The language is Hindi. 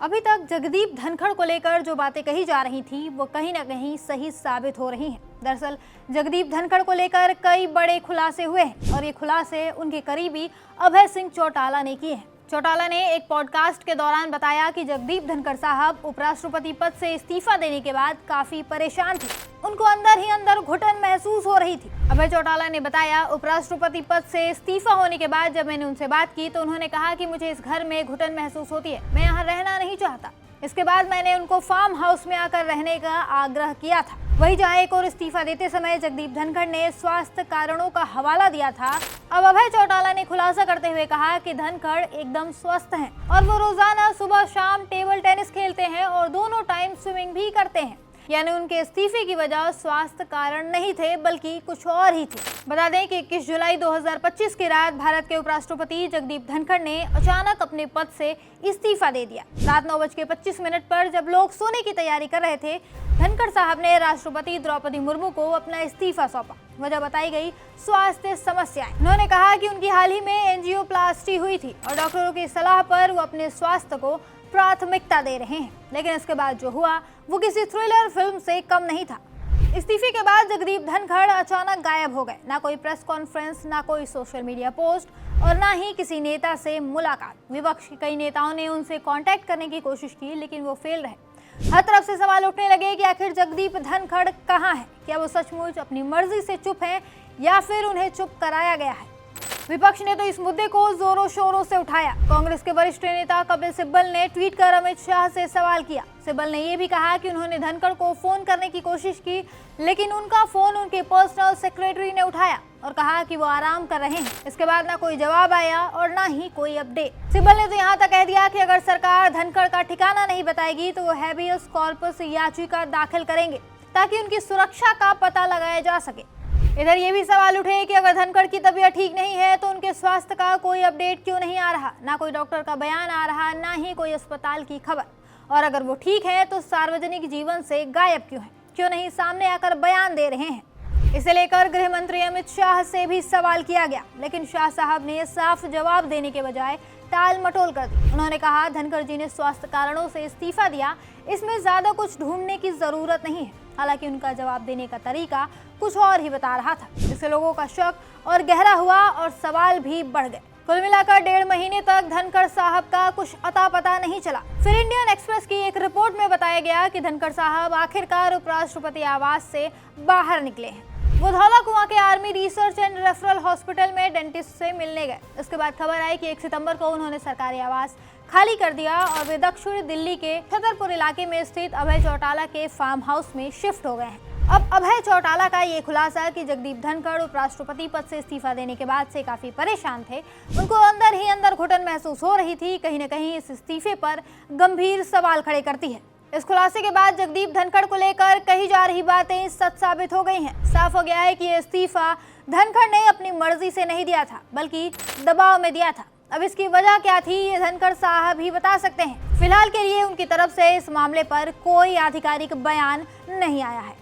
अभी तक जगदीप धनखड़ को लेकर जो बातें कही जा रही थी वो कहीं ना कहीं सही साबित हो रही हैं। दरअसल जगदीप धनखड़ को लेकर कई बड़े खुलासे हुए हैं और ये खुलासे उनके करीबी अभय सिंह चौटाला ने किए हैं। चौटाला ने एक पॉडकास्ट के दौरान बताया कि जगदीप धनखड़ साहब उपराष्ट्रपति पद से इस्तीफा देने के बाद काफी परेशान थे। उनको अंदर ही अंदर घुटन महसूस हो रही थी। अभय चौटाला ने बताया, उपराष्ट्रपति पद से इस्तीफा होने के बाद जब मैंने उनसे बात की तो उन्होंने कहा कि मुझे इस घर में घुटन महसूस होती है, मैं यहाँ रहना नहीं चाहता। इसके बाद मैंने उनको फार्म हाउस में आकर रहने का आग्रह किया था। वहीं जहां एक और इस्तीफा देते समय जगदीप धनखड़ ने स्वास्थ्य कारणों का हवाला दिया था, अब अभय चौटाला ने खुलासा करते हुए कहा कि धनखड़ एकदम स्वस्थ हैं और वो रोजाना सुबह शाम टेबल टेनिस खेलते हैं और दोनों टाइम स्विमिंग भी करते हैं। यानी उनके इस्तीफे की वजह स्वास्थ्य कारण नहीं थे बल्कि कुछ और ही थे। बता दें कि 21 जुलाई 2025 की रात भारत के उपराष्ट्रपति जगदीप धनखड़ ने अचानक अपने पद से इस्तीफा दे दिया। रात 9:25 पर जब लोग सोने की तैयारी कर रहे थे, धनखड़ साहब ने राष्ट्रपति द्रौपदी मुर्मू को अपना इस्तीफा सौंपा। वजह बताई गई स्वास्थ्य समस्याएं। उन्होंने कहा कि उनकी हाल ही में एंजियोप्लास्टी हुई थी और डॉक्टरों की सलाह पर वो अपने स्वास्थ्य को प्राथमिकता दे रहे हैं। लेकिन इसके बाद जो हुआ वो किसी थ्रिलर फिल्म से कम नहीं था। इस्तीफे के बाद जगदीप धनखड़ अचानक गायब हो गए। ना कोई प्रेस कॉन्फ्रेंस, ना कोई सोशल मीडिया पोस्ट और ना ही किसी नेता से मुलाकात। विपक्ष के कई नेताओं ने उनसे कांटेक्ट करने की कोशिश की लेकिन वो फेल रहे। हर तरफ से सवाल उठने लगे कि आखिर जगदीप धनखड़ कहाँ है? क्या वो सचमुच अपनी मर्जी से चुप हैं या फिर उन्हें चुप कराया गया है? विपक्ष ने तो इस मुद्दे को जोरों शोरों से उठाया। कांग्रेस के वरिष्ठ नेता कपिल सिब्बल ने ट्वीट कर अमित शाह से सवाल किया। सिब्बल ने यह भी कहा कि उन्होंने धनखड़ को फोन करने की कोशिश की लेकिन उनका फोन उनके पर्सनल सेक्रेटरी ने उठाया और कहा कि वो आराम कर रहे हैं। इसके बाद ना कोई जवाब आया और ना ही कोई अपडेट। सिब्बल ने तो यहाँ तक कह दिया कि अगर सरकार धनखड़ का ठिकाना नहीं बताएगी तो वो हैबियस कॉर्पस याचिका दाखिल करेंगे ताकि उनकी सुरक्षा का पता लगाया जा सके। इधर ये भी सवाल उठे कि अगर धनखड़ की तबीयत ठीक नहीं है तो उनके स्वास्थ्य का कोई अपडेट क्यों नहीं आ रहा? ना कोई डॉक्टर का बयान आ रहा, ना ही कोई अस्पताल की खबर। और अगर वो ठीक है तो सार्वजनिक जीवन से गायब क्यों है? क्यों नहीं सामने आकर बयान दे रहे हैं? इसे लेकर गृह मंत्री अमित शाह से भी सवाल किया गया लेकिन शाह साहब ने साफ जवाब देने के बजाय टाल मटोल कर दी। उन्होंने कहा, धनखड़ जी ने स्वास्थ्य कारणों से इस्तीफा दिया, इसमें ज्यादा कुछ ढूंढने की जरूरत नहीं है। हालांकि उनका जवाब देने का तरीका कुछ और ही बता रहा था, जिससे लोगों का शक और गहरा हुआ और सवाल भी बढ़ गए। कुल मिलाकर 1.5 महीने तक धनखड़ साहब का कुछ अता पता नहीं चला। फिर इंडियन एक्सप्रेस की एक रिपोर्ट में बताया गया कि धनखड़ साहब आखिरकार उपराष्ट्रपति आवास से बाहर निकले हैं। वो धौला कुआं के army research and referral hospital में डेंटिस्ट से मिलने गए। इसके बाद खबर आई कि 1 सितंबर को उन्होंने सरकारी आवास खाली कर दिया और वे दक्षिण दिल्ली के छतरपुर इलाके में स्थित अभय चौटाला के फार्म हाउस में शिफ्ट हो गए हैं। अब अभय चौटाला का ये खुलासा कि जगदीप धनखड़ उपराष्ट्रपति पद से इस्तीफा देने के बाद से काफी परेशान थे, उनको अंदर ही अंदर घुटन महसूस हो रही थी, कहीं न कहीं इस इस्तीफे पर गंभीर सवाल खड़े करती है। इस खुलासे के बाद जगदीप धनखड़ को लेकर कही जा रही बातें सच साबित हो गई हैं। साफ हो गया है कि ये इस्तीफा धनखड़ ने अपनी मर्जी से नहीं दिया था बल्कि दबाव में दिया था। अब इसकी वजह क्या थी ये धनखड़ साहब ही बता सकते हैं। फिलहाल के लिए उनकी तरफ से इस मामले पर कोई आधिकारिक बयान नहीं आया है।